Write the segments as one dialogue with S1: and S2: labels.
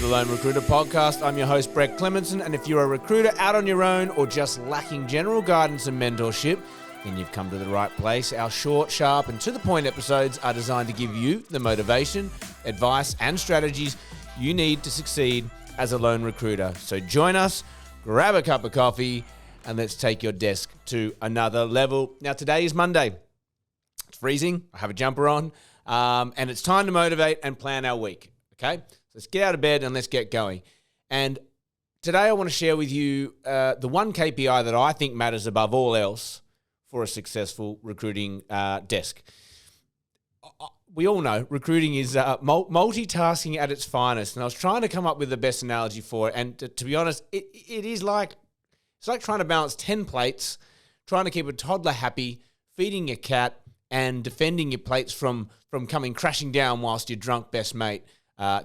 S1: the Lone Recruiter Podcast. I'm your host, Brett Clemenson, and if you're a recruiter out on your own or just lacking general guidance and mentorship, then you've come to the right place. Our short, sharp, and to-the-point episodes are designed to give you the motivation, advice, and strategies you need to succeed as a lone recruiter. So join us, grab a cup of coffee, and let's take your desk to another level. Now, today is Monday. It's freezing. I have a jumper on, and it's time to motivate and plan our week. Okay, so let's get out of bed and let's get going. And today I want to share with you the one KPI that I think matters above all else for a successful recruiting desk. We all know recruiting is multitasking at its finest, and I was trying to come up with the best analogy for it. And to be honest, it's like trying to balance 10 plates, trying to keep a toddler happy, feeding your cat, and defending your plates from coming crashing down whilst your drunk best mate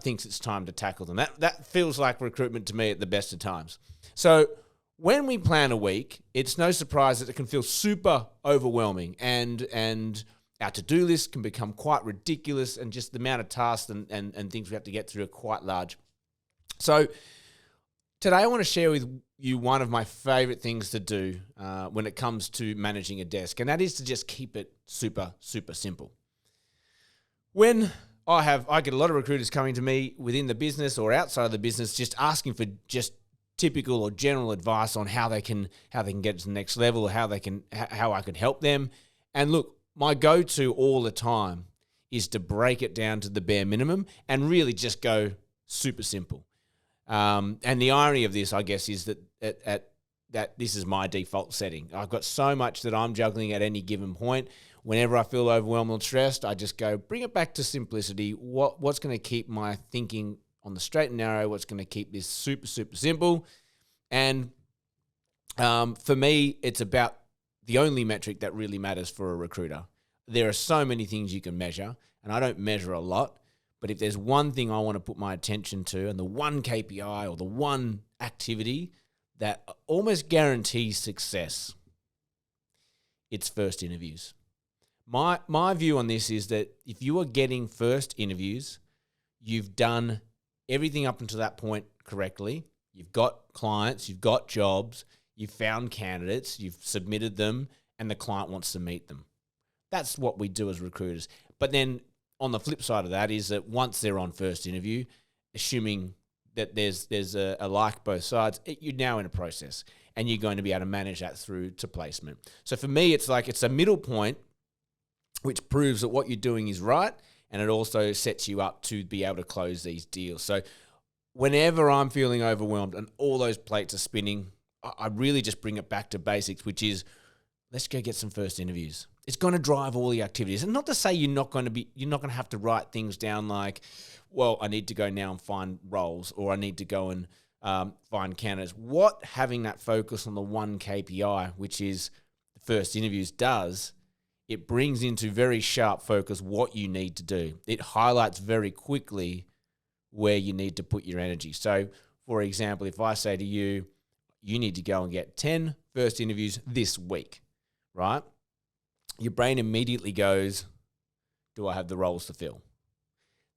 S1: thinks it's time to tackle them. That feels like recruitment to me at the best of times. So when we plan a week, it's no surprise that it can feel super overwhelming, and our to-do list can become quite ridiculous, and just the amount of tasks and things we have to get through are quite large. So today I want to share with you one of my favorite things to do when it comes to managing a desk, and that is to just keep it super, super simple. When I get a lot of recruiters coming to me within the business or outside of the business, just asking for just typical or general advice on how they can get to the next level, or how I can help them. And look, my go-to all the time is to break it down to the bare minimum and really just go super simple. And the irony of this, I guess, is that this is my default setting. I've got so much that I'm juggling at any given point. Whenever I feel overwhelmed or stressed, I just go, bring it back to simplicity. What's going to keep my thinking on the straight and narrow? What's going to keep this super, super simple? And for me, it's about the only metric that really matters for a recruiter. There are so many things you can measure, and I don't measure a lot. But if there's one thing I want to put my attention to, and the one KPI or the one activity that almost guarantees success, it's first interviews. My view on this is that if you are getting first interviews, you've done everything up until that point correctly. You've got clients, you've got jobs, you've found candidates, you've submitted them, and the client wants to meet them. That's what we do as recruiters. But then on the flip side of that is that once they're on first interview, assuming that there's a like both sides, you're now in a process, and you're going to be able to manage that through to placement. So for me, it's a middle point which proves that what you're doing is right, and it also sets you up to be able to close these deals. So whenever I'm feeling overwhelmed and all those plates are spinning, I really just bring it back to basics, which is let's go get some first interviews. It's going to drive all the activities. And not to say you're not going to have to write things down like, well, I need to go now and find roles, or I need to go and find candidates. What having that focus on the one KPI, which is the first interviews, does, it brings into very sharp focus what you need to do. It highlights very quickly where you need to put your energy. So, for example, if I say to you, you need to go and get 10 first interviews this week, right? Your brain immediately goes, do I have the roles to fill?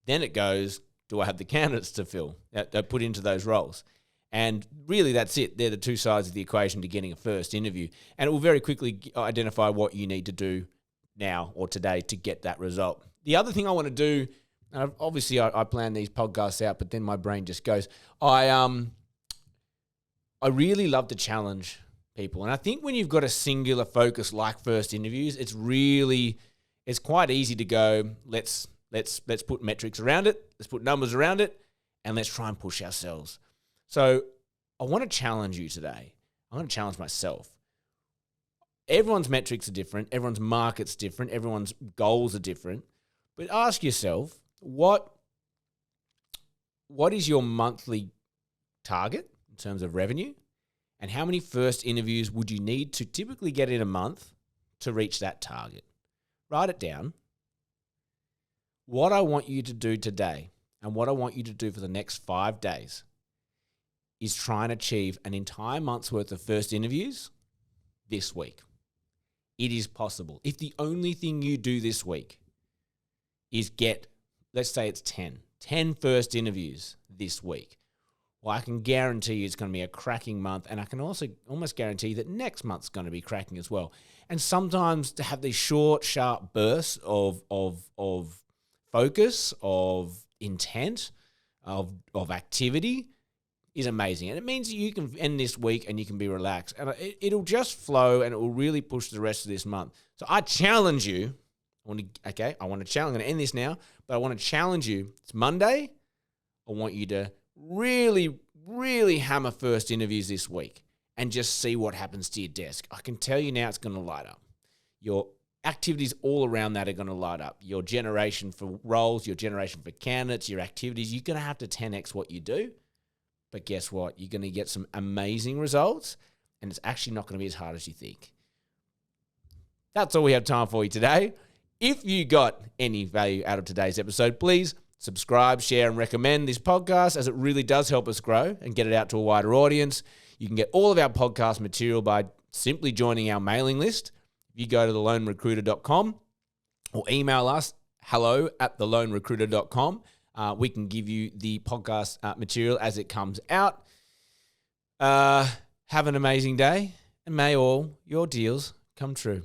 S1: Then it goes, do I have the candidates to fill, that put into those roles? And really, that's it. They're the two sides of the equation to getting a first interview. And it will very quickly identify what you need to do now or today to get that result. The other thing I want to do, and obviously I plan these podcasts out, but then my brain just goes, I really love to challenge people. And I think when you've got a singular focus like first interviews, it's quite easy to go, let's put metrics around it, let's put numbers around it, and let's try and push ourselves. So I want to challenge you today. I want to challenge myself. Everyone's metrics are different. Everyone's market's different. Everyone's goals are different. But ask yourself, what is your monthly target in terms of revenue? And how many first interviews would you need to typically get in a month to reach that target? Write it down. What I want you to do today, and what I want you to do for the next 5 days, is try and achieve an entire month's worth of first interviews this week. It is possible. If the only thing you do this week is get, let's say it's 10, 10 first interviews this week. Well, I can guarantee you it's going to be a cracking month, and I can also almost guarantee that next month's going to be cracking as well. And sometimes to have these short, sharp bursts of focus, of intent, of activity is amazing. And it means you can end this week and you can be relaxed. And it'll just flow, and it will really push the rest of this month. So I challenge you. I'm going to end this now, but I want to challenge you. It's Monday. I want you to really, really hammer first interviews this week and just see what happens to your desk. I can tell you now it's going to light up. Your activities all around that are going to light up. Your generation for roles, your generation for candidates, your activities, you're going to have to 10x what you do. But guess what? You're going to get some amazing results, and it's actually not going to be as hard as you think. That's all we have time for you today. If you got any value out of today's episode, please subscribe, share, and recommend this podcast, as it really does help us grow and get it out to a wider audience. You can get all of our podcast material by simply joining our mailing list. If you go to thelonerecruiter.com or email us, hello@thelonerecruiter.com, we can give you the podcast material as it comes out. Have an amazing day, and may all your deals come true.